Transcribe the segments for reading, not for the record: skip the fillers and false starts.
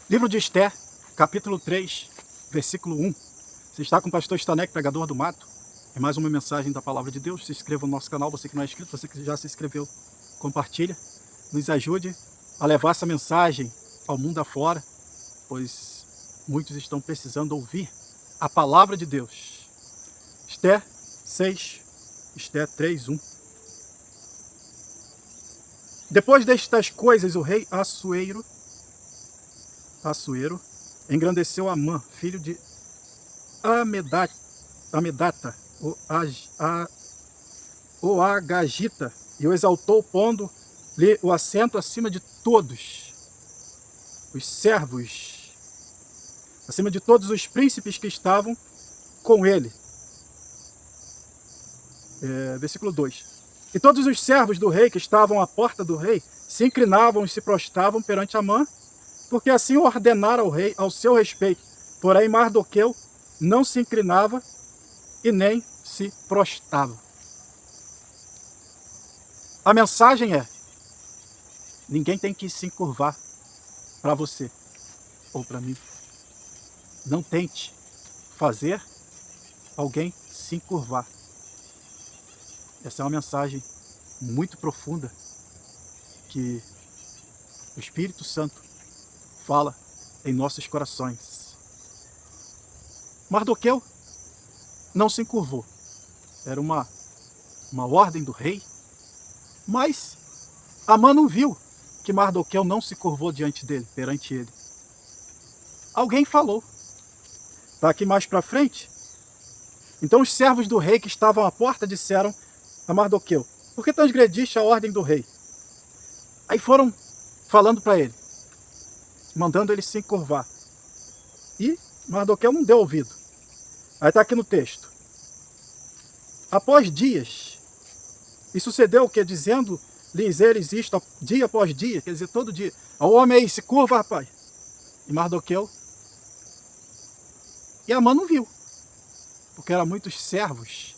Livro de Esther, capítulo 3, versículo 1. Você está com o pastor Stanek, pregador do mato. É mais uma mensagem da palavra de Deus. Se inscreva no nosso canal, você que não é inscrito, você que já se inscreveu, compartilha. Nos ajude a levar essa mensagem ao mundo afora, pois muitos estão precisando ouvir a palavra de Deus. Esther 6, Esther 3, 1. Depois destas coisas, o rei Assuero engrandeceu Amã, filho de Amedata, o Agagita, e o exaltou, pondo-lhe o assento acima de todos os servos, acima de todos os príncipes que estavam com ele. Versículo 2. E todos os servos do rei que estavam à porta do rei se inclinavam e se prostravam perante Amã, porque assim ordenara o rei ao seu respeito. Porém, Mardoqueu não se inclinava e nem se prostrava. A mensagem é: ninguém tem que se encurvar para você ou para mim. Não tente fazer alguém se encurvar. Essa é uma mensagem muito profunda que o Espírito Santo fala em nossos corações. Mardoqueu não se encurvou. Era uma ordem do rei. Mas Amã não viu que Mardoqueu não se curvou perante ele. Alguém falou. Está aqui mais para frente. Então os servos do rei que estavam à porta disseram a Mardoqueu: por que transgrediste a ordem do rei? Aí foram falando para ele, mandando ele se encurvar. E Mardoqueu não deu ouvido. Aí está aqui no texto. Após dias, e sucedeu o que? Dizendo-lhes eles isto dia após dia, quer dizer, todo dia. O homem aí, se curva, rapaz. E Mardoqueu. E Amã não viu, porque eram muitos servos.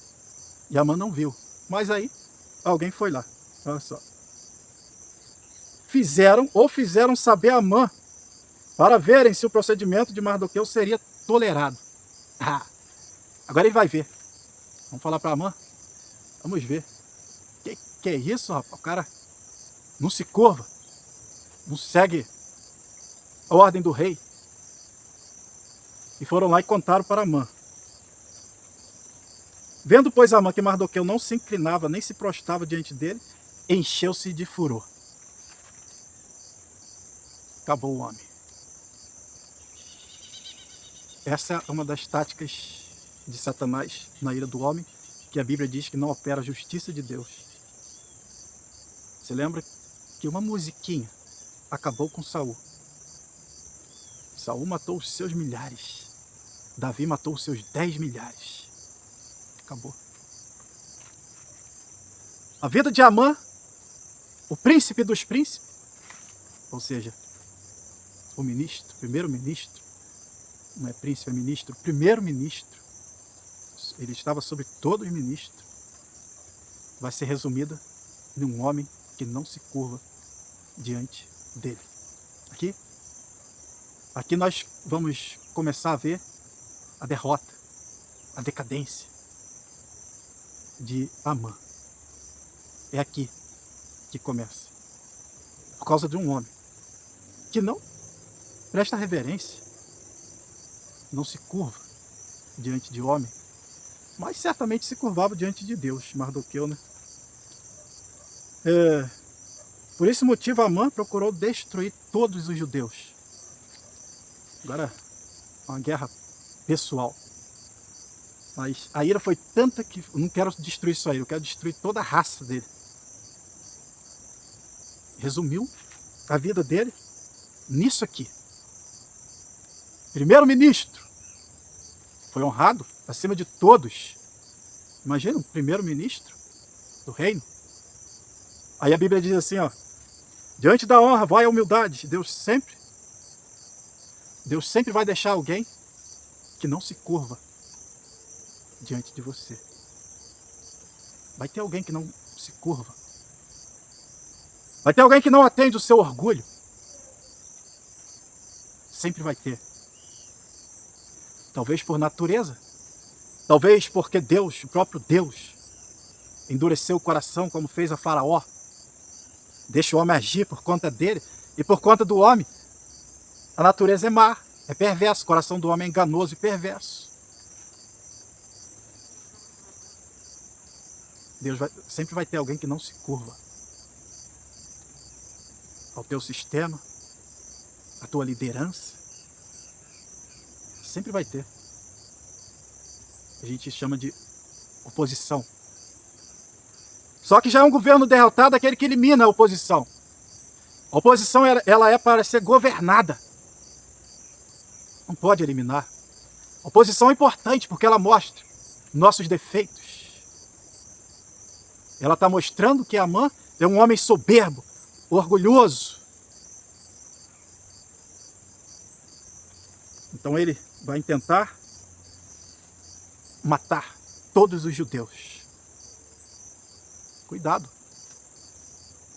E Amã não viu. Mas aí, alguém foi lá. Olha só. Fizeram saber a Amã, para verem se o procedimento de Mardoqueu seria tolerado. Agora ele vai ver. Vamos falar para Amã? Vamos ver. Que é isso, rapaz? O cara não se curva, não segue a ordem do rei. E foram lá e contaram para Amã. Vendo, pois, Amã que Mardoqueu não se inclinava nem se prostrava diante dele, encheu-se de furor. Acabou o homem. Essa é uma das táticas de Satanás na ira do homem, que a Bíblia diz que não opera a justiça de Deus. Você lembra que uma musiquinha acabou com Saul. Saul matou os seus milhares. Davi matou os seus 10 milhares. Acabou. A vida de Amã, o príncipe dos príncipes, ou seja, o ministro, primeiro-ministro, não é príncipe, é ministro, primeiro-ministro, ele estava sobre todos os ministros, vai ser resumida num homem que não se curva diante dele. Aqui nós vamos começar a ver a derrota, a decadência de Amã. É aqui que começa. Por causa de um homem que não presta reverência, não se curva diante de homem, mas certamente se curvava diante de Deus, Mardoqueu, né? Por esse motivo, Amã procurou destruir todos os judeus. Agora, uma guerra pessoal. Mas a ira foi tanta que eu não quero destruir só ele, eu quero destruir toda a raça dele. Resumiu a vida dele nisso aqui. Primeiro-ministro foi honrado acima de todos. Imagina um primeiro-ministro do reino. Aí a Bíblia diz assim, ó: diante da honra vai a humildade. Deus sempre vai deixar alguém que não se curva diante de você. Vai ter alguém que não se curva. Vai ter alguém que não atende o seu orgulho. sempre vai ter. Talvez por natureza, talvez porque Deus, o próprio Deus, endureceu o coração como fez a Faraó. Deixa o homem agir por conta dele e por conta do homem. A natureza é má, é perverso, o coração do homem é enganoso e perverso. Sempre vai ter alguém que não se curva ao teu sistema, à tua liderança. Sempre vai ter. A gente chama de oposição. Só que já é um governo derrotado aquele que elimina a oposição. A oposição ela é para ser governada. Não pode eliminar. A oposição é importante porque ela mostra nossos defeitos. Ela está mostrando que Amã é um homem soberbo, orgulhoso. Então ele vai tentar matar todos os judeus. Cuidado.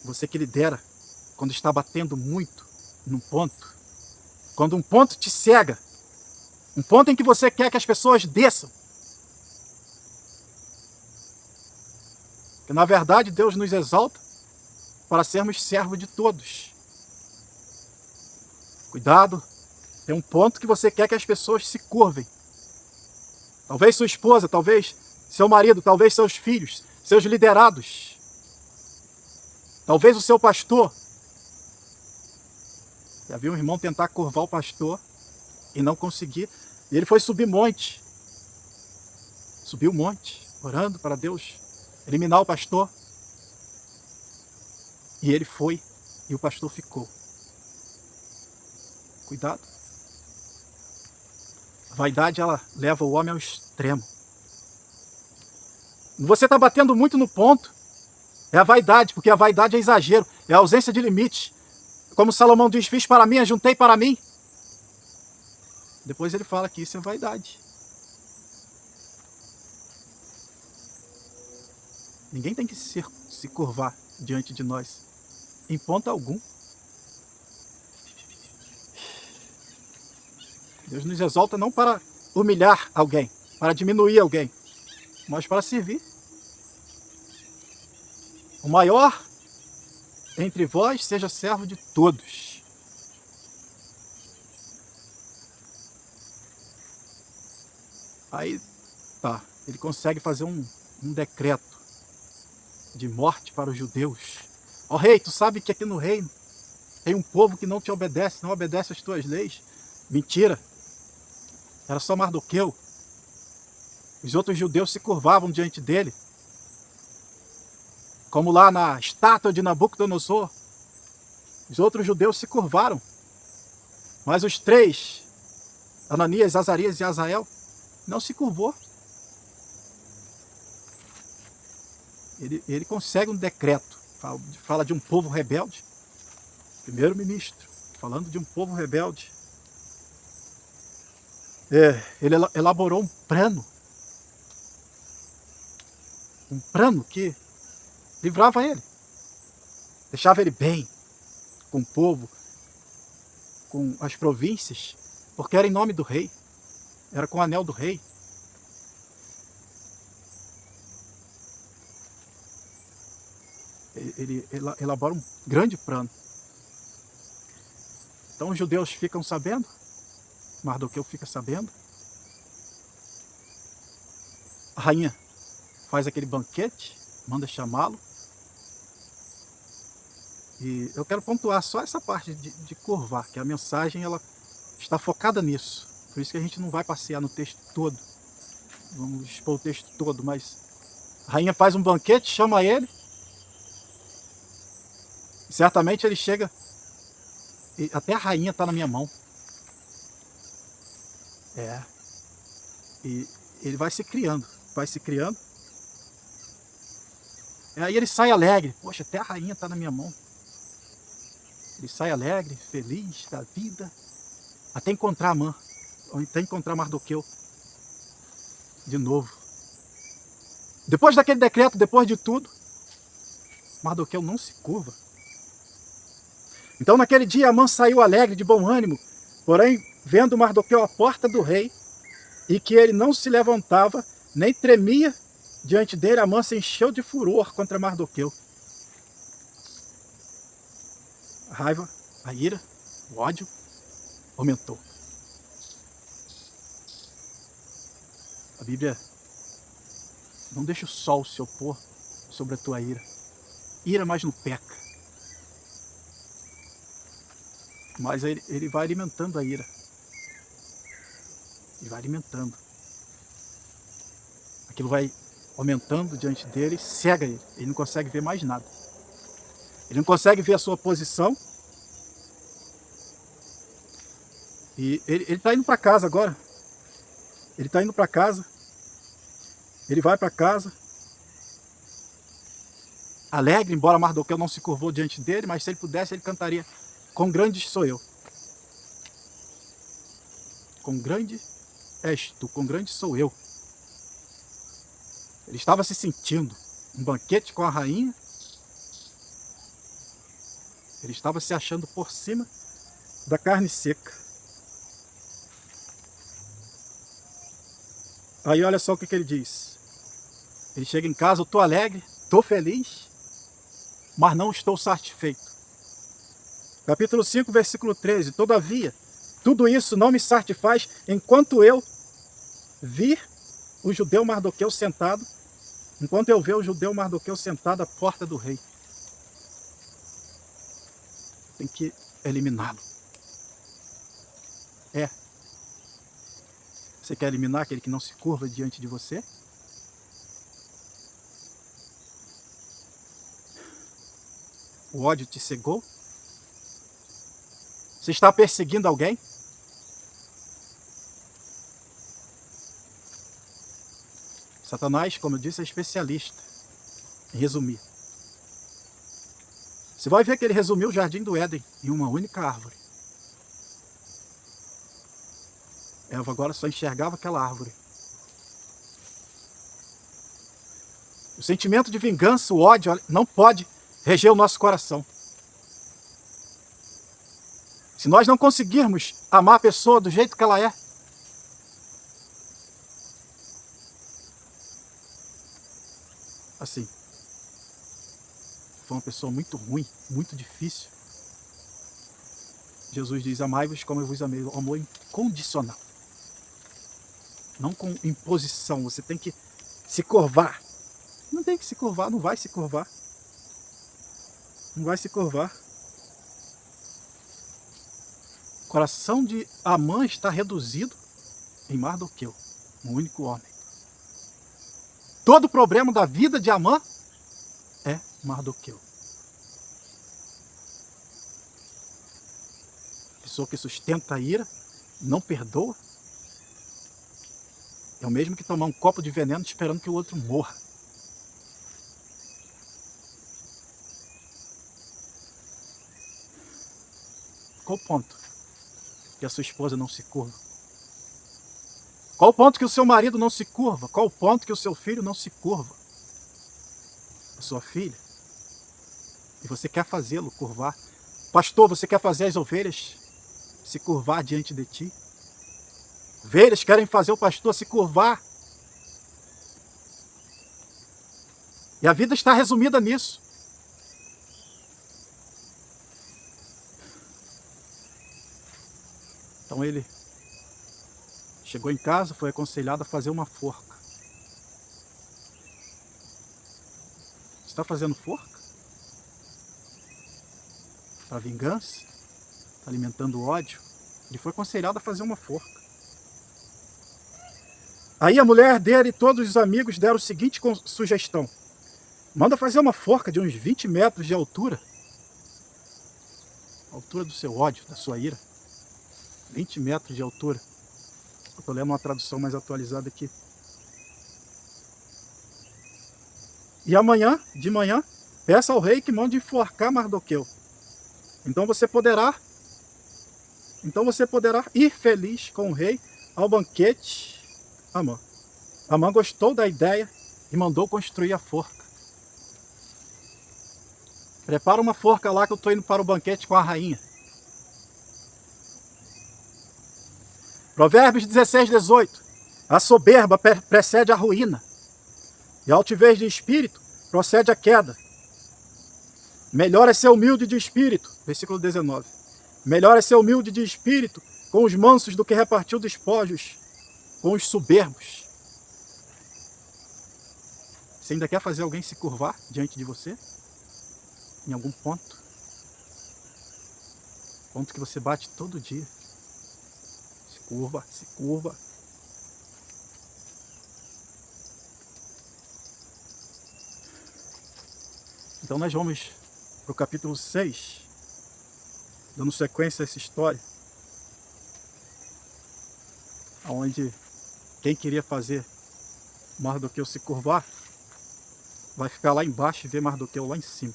Você que lidera, quando está batendo muito num ponto, quando um ponto te cega, um ponto em que você quer que as pessoas desçam, que na verdade Deus nos exalta para sermos servos de todos. Cuidado, tem um ponto que você quer que as pessoas se curvem. Talvez sua esposa, talvez seu marido, talvez seus filhos, seus liderados. Talvez o seu pastor. Já viu um irmão tentar curvar o pastor e não conseguir. E ele foi subir monte. Subiu monte, orando para Deus eliminar o pastor. E ele foi e o pastor ficou. Cuidado. A vaidade, ela leva o homem ao extremo. Você está batendo muito no ponto. É a vaidade, porque a vaidade é exagero, é a ausência de limite. Como Salomão diz, fiz para mim, ajuntei para mim. Depois ele fala que isso é vaidade. Ninguém tem que se curvar diante de nós, em ponto algum. Deus nos exalta não para humilhar alguém, para diminuir alguém, mas para servir. O maior entre vós seja servo de todos. Aí tá, ele consegue fazer um decreto de morte para os judeus. Ó rei, tu sabe que aqui no reino tem um povo que não te obedece, não obedece às tuas leis. Mentira. Era só Mardoqueu. Os outros judeus se curvavam diante dele. Como lá na estátua de Nabucodonosor. Os outros judeus se curvaram. Mas os três, Ananias, Azarias e Azael, não se curvou. Ele consegue um decreto. Fala de um povo rebelde. Primeiro-ministro, falando de um povo rebelde. Ele elaborou um plano. Um plano que livrava ele. Deixava ele bem com o povo, com as províncias, porque era em nome do rei. Era com o anel do rei. Ele elabora um grande plano. Então os judeus ficam sabendo, Mardoqueu fica sabendo. A rainha faz aquele banquete, manda chamá-lo. E eu quero pontuar só essa parte de curvar, que a mensagem ela está focada nisso. Por isso que a gente não vai passear no texto todo. Vamos expor o texto todo, mas a rainha faz um banquete, chama ele. E certamente ele chega e até a rainha está na minha mão. E ele vai se criando, E aí ele sai alegre. Poxa, até a rainha está na minha mão. Ele sai alegre, feliz da vida, até encontrar Amã, ou até encontrar Mardoqueu de novo. Depois daquele decreto, depois de tudo, Mardoqueu não se curva. Então naquele dia Amã saiu alegre, de bom ânimo, Porém, vendo Mardoqueu à porta do rei, e que ele não se levantava, nem tremia diante dele, Amã se encheu de furor contra Mardoqueu. A raiva, a ira, o ódio aumentou. A Bíblia não deixa o sol se opor sobre a tua ira. Ira, mas não peca. Mas ele vai alimentando a ira. Ele vai alimentando. Aquilo vai aumentando diante dele, cega ele. Ele não consegue ver mais nada. Ele não consegue ver a sua posição. E ele está indo para casa agora. Ele está indo para casa. Ele vai para casa. Alegre, embora Mardoqueu não se curvou diante dele, mas se ele pudesse, ele cantaria: quão grande sou eu. Quão grande és tu, quão grande sou eu. Ele estava se sentindo um banquete com a rainha. Ele estava se achando por cima da carne seca. Aí olha só o que ele diz. Ele chega em casa: eu estou alegre, estou feliz, mas não estou satisfeito. Capítulo 5, versículo 13. Todavia, tudo isso não me satisfaz enquanto eu vir o judeu Mardoqueu sentado, enquanto eu ver o judeu Mardoqueu sentado à porta do rei. Tem que eliminá-lo. Você quer eliminar aquele que não se curva diante de você? O ódio te cegou? Você está perseguindo alguém? Satanás, como eu disse, é especialista em resumir. Você vai ver que ele resumiu o jardim do Éden em uma única árvore. Eva agora só enxergava aquela árvore. O sentimento de vingança, o ódio, não pode reger o nosso coração. Se nós não conseguirmos amar a pessoa do jeito que ela é, assim, foi uma pessoa muito ruim, muito difícil. Jesus diz: amai-vos como eu vos amei. O amor incondicional. Não com imposição. Você tem que se curvar. Não tem que se curvar, não vai se curvar. Não vai se curvar. O coração de Amã está reduzido em Mardoqueu, um único homem. Todo o problema da vida de Amã é Mardoqueu. Pessoa que sustenta a ira, não perdoa, é o mesmo que tomar um copo de veneno esperando que o outro morra. Qual o ponto que a sua esposa não se curva? Qual o ponto que o seu marido não se curva? Qual o ponto que o seu filho não se curva? A sua filha. E você quer fazê-lo curvar. Pastor, você quer fazer as ovelhas se curvar diante de ti? Ovelhas querem fazer o pastor se curvar. E a vida está resumida nisso. Então ele chegou em casa, foi aconselhado a fazer uma forca. Você está fazendo forca? Para vingança? Está alimentando ódio? Ele foi aconselhado a fazer uma forca. Aí a mulher dele e todos os amigos deram a seguinte sugestão: manda fazer uma forca de uns 20 metros de altura. A altura do seu ódio, da sua ira. 20 metros de altura. Eu estou lendo uma tradução mais atualizada aqui. E amanhã, de manhã, peça ao rei que mande enforcar Mardoqueu. Então você poderá ir feliz com o rei ao banquete. Amã gostou da ideia e mandou construir a forca. Prepara uma forca lá que eu estou indo para o banquete com a rainha. Provérbios 16, 18. A soberba precede a ruína, e a altivez de espírito procede a queda. Melhor é ser humilde de espírito, versículo 19. Melhor é ser humilde de espírito com os mansos do que repartir despojos com os soberbos. Você ainda quer fazer alguém se curvar diante de você? Em algum ponto? Ponto que você bate todo dia. Se curva, se curva. Então nós vamos para o capítulo 6, dando sequência a essa história, onde quem queria fazer Mardoqueu se curvar, vai ficar lá embaixo e ver Mardoqueu lá em cima.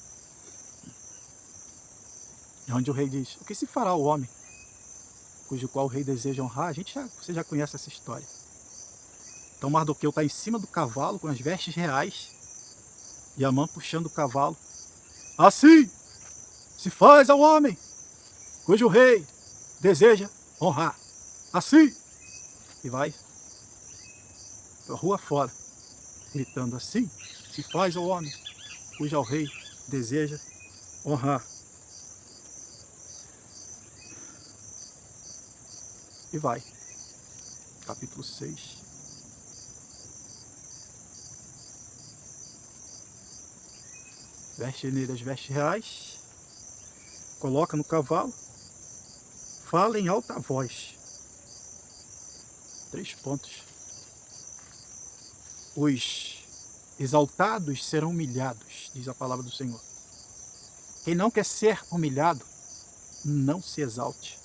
É onde o rei diz, o que se fará ao homem, cujo qual o rei deseja honrar? Você já conhece essa história. Então Mardoqueu está em cima do cavalo, com as vestes reais, e Amã puxando o cavalo. Assim se faz ao homem, cujo rei deseja honrar. Assim. E vai para a rua fora, gritando assim, se faz ao homem, cujo rei deseja honrar. E vai. Capítulo 6. Veste nele as vestes reais, coloca no cavalo, fala em alta voz. 3 pontos. Os exaltados serão humilhados, diz a palavra do Senhor. Quem não quer ser humilhado, não se exalte.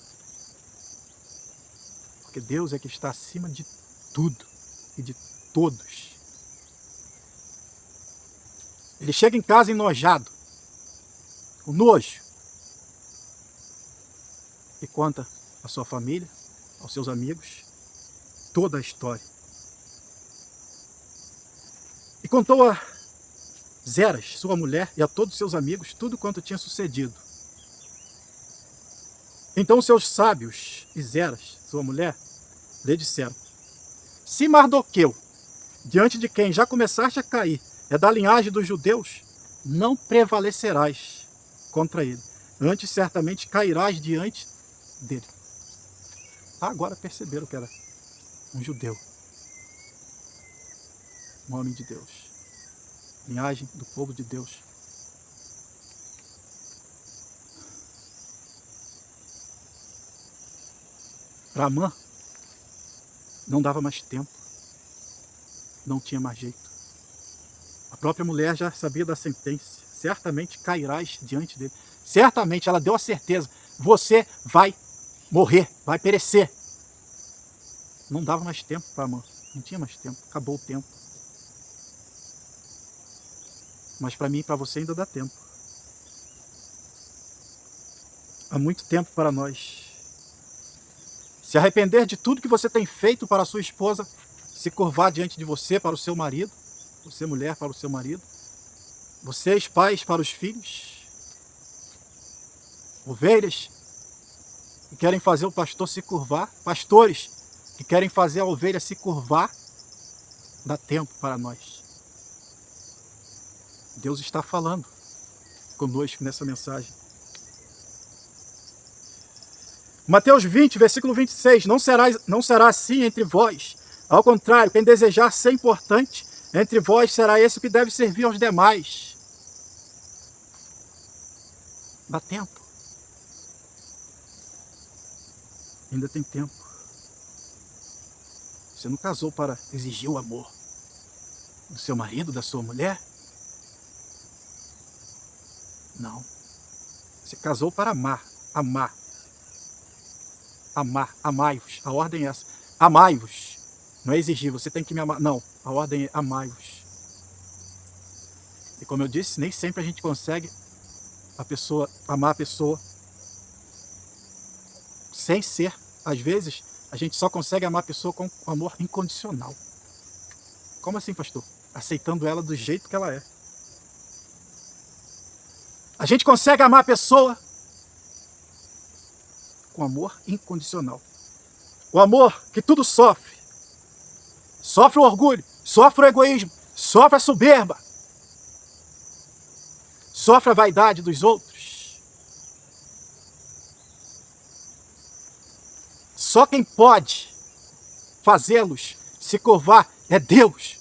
Porque Deus é que está acima de tudo e de todos. Ele chega em casa enojado, com nojo, e conta à sua família, aos seus amigos, toda a história. E contou a Zeras, sua mulher, e a todos seus amigos, tudo quanto tinha sucedido. Então seus sábios e Zeras, sua mulher, lhe disseram, se Mardoqueu, diante de quem já começaste a cair, é da linhagem dos judeus, não prevalecerás contra ele. Antes certamente cairás diante dele. Agora perceberam que era um judeu. Um homem de Deus. Linhagem do povo de Deus. Para Amã, não dava mais tempo. Não tinha mais jeito. A própria mulher já sabia da sentença. Certamente cairás diante dele. Certamente ela deu a certeza. Você vai morrer, vai perecer. Não dava mais tempo para Amã. Não tinha mais tempo. Acabou o tempo. Mas para mim e para você ainda dá tempo. Há muito tempo para nós. Se arrepender de tudo que você tem feito para a sua esposa, se curvar diante de você para o seu marido, você mulher para o seu marido, vocês pais para os filhos, ovelhas que querem fazer o pastor se curvar, pastores que querem fazer a ovelha se curvar, dá tempo para nós. Deus está falando conosco nessa mensagem. Mateus 20, versículo 26, não será assim entre vós. Ao contrário, quem desejar ser importante entre vós será esse que deve servir aos demais. Dá tempo. Ainda tem tempo. Você não casou para exigir o amor do seu marido, da sua mulher? Não. Você casou para amar. Amar. Amar. Amai-vos. A ordem é essa. Amai-vos. Não é exigir, você tem que me amar. Não. A ordem é amai-vos. E como eu disse, nem sempre a gente consegue amar a pessoa sem ser. Às vezes, a gente só consegue amar a pessoa com amor incondicional. Como assim, pastor? Aceitando ela do jeito que ela é. A gente consegue amar a pessoa com amor incondicional. O amor que tudo sofre. Sofre o orgulho, sofre o egoísmo, sofre a soberba. Sofre a vaidade dos outros. Só quem pode fazê-los se curvar é Deus.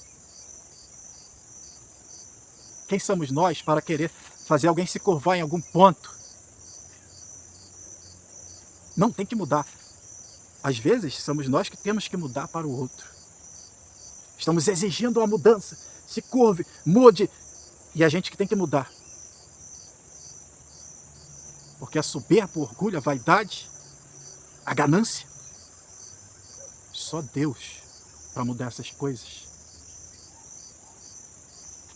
Quem somos nós para querer fazer alguém se curvar em algum ponto? Não, tem que mudar. Às vezes, somos nós que temos que mudar para o outro. Estamos exigindo uma mudança. Se curve, mude. E a gente que tem que mudar. Porque a soberba, o orgulho, a vaidade, a ganância, só Deus para mudar essas coisas.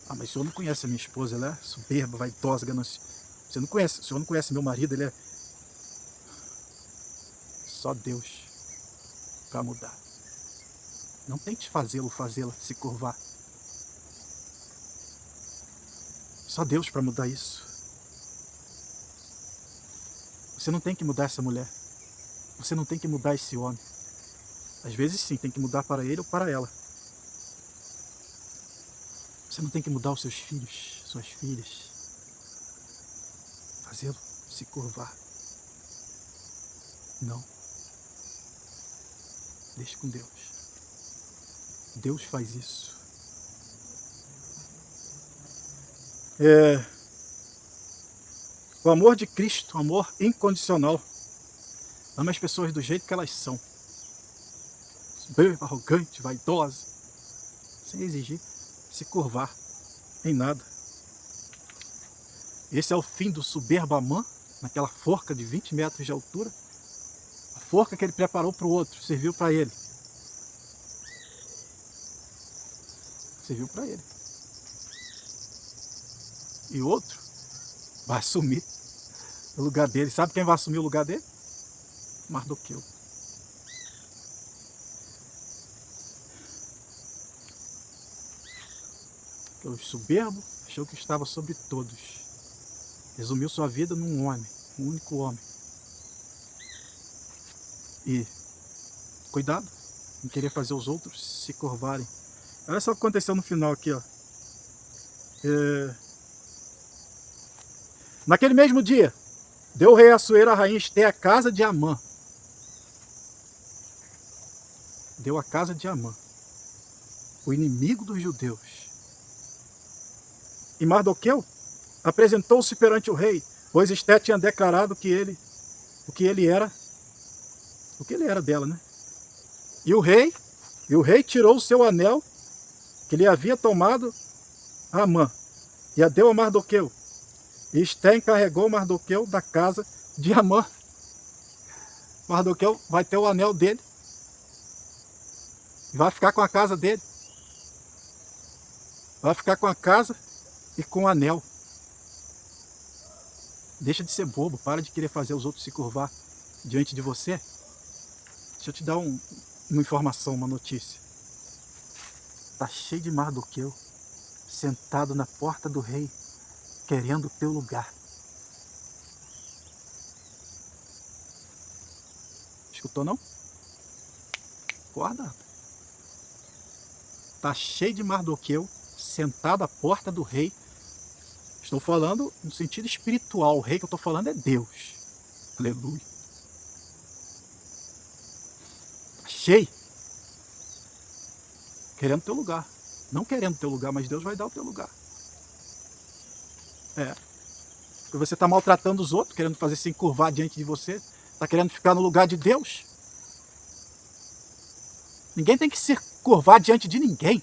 Ah, mas o senhor não conhece a minha esposa, ela é soberba, vaidosa, gananciosa. O senhor não conhece meu marido, ele é... Só Deus para mudar. Não tente fazê-la se curvar. Só Deus para mudar isso. Você não tem que mudar essa mulher. Você não tem que mudar esse homem. Às vezes sim, tem que mudar para ele ou para ela. Você não tem que mudar os seus filhos, suas filhas. Fazê-lo se curvar. Não. Deixe com Deus. Deus faz isso. O amor de Cristo, o amor incondicional. Ama as pessoas do jeito que elas são. Soberba, arrogante, vaidosa. Sem exigir se curvar em nada. Esse é o fim do soberbo Amã, naquela forca de 20 metros de altura. A forca que ele preparou para o outro, serviu para ele. Serviu para ele. E o outro vai assumir o lugar dele. Sabe quem vai assumir o lugar dele? Mardoqueu. O soberbo achou que estava sobre todos. Resumiu sua vida num homem, um único homem. E cuidado em querer fazer os outros se curvarem. Olha só o que aconteceu no final aqui, ó. Naquele mesmo dia, deu o rei Assuero à rainha Esté a casa de Amã. Deu a casa de Amã, o inimigo dos judeus. E Mardoqueu apresentou-se perante o rei, pois Esté tinha declarado o que ele era dela, né? E o rei tirou o seu anel que lhe havia tomado a Amã e a deu a Mardoqueu. E Esté encarregou Mardoqueu da casa de Amã. Mardoqueu vai ter o anel dele e vai ficar com a casa dele. Vai ficar com a casa e com o anel. Deixa de ser bobo, para de querer fazer os outros se curvar diante de você. Deixa eu te dar uma informação, uma notícia. Tá cheio de Mardoqueu sentado na porta do rei, querendo o teu lugar. Escutou não? Acorda. Tá cheio de Mardoqueu sentado à porta do rei. Estou falando no sentido espiritual. O rei que eu estou falando é Deus. Aleluia. Tá cheio. Querendo teu lugar. Não querendo teu lugar, mas Deus vai dar o teu lugar. Porque você está maltratando os outros, querendo fazer se encurvar diante de você. Está querendo ficar no lugar de Deus. Ninguém tem que se curvar diante de ninguém.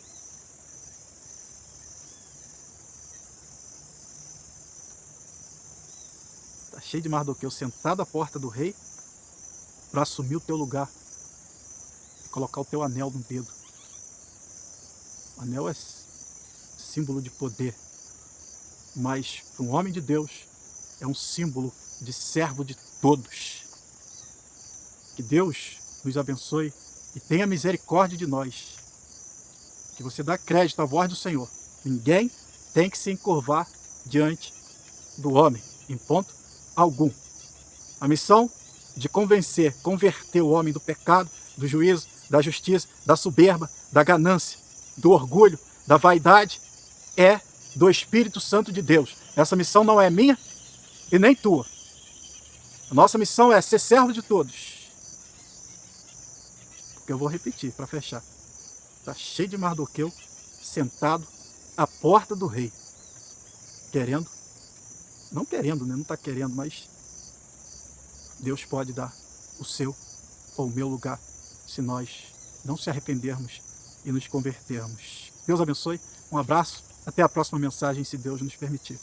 Está cheio de Mardoqueu sentado à porta do rei para assumir o teu lugar e colocar o teu anel no dedo. O anel é símbolo de poder, mas para um homem de Deus é um símbolo de servo de todos. Que Deus nos abençoe e tenha misericórdia de nós. Que você dá crédito à voz do Senhor. Ninguém tem que se encurvar diante do homem, em ponto algum. A missão de converter o homem do pecado, do juízo, da justiça, da soberba, da ganância, do orgulho, da vaidade, é do Espírito Santo de Deus. Essa missão não é minha e nem tua. A nossa missão é ser servo de todos. Porque eu vou repetir para fechar. Está cheio de Mardoqueu sentado à porta do rei, querendo, não querendo, né? Não está querendo, mas Deus pode dar o seu ou o meu lugar se nós não se arrependermos e nos convertermos. Deus abençoe, um abraço, até a próxima mensagem, se Deus nos permitir.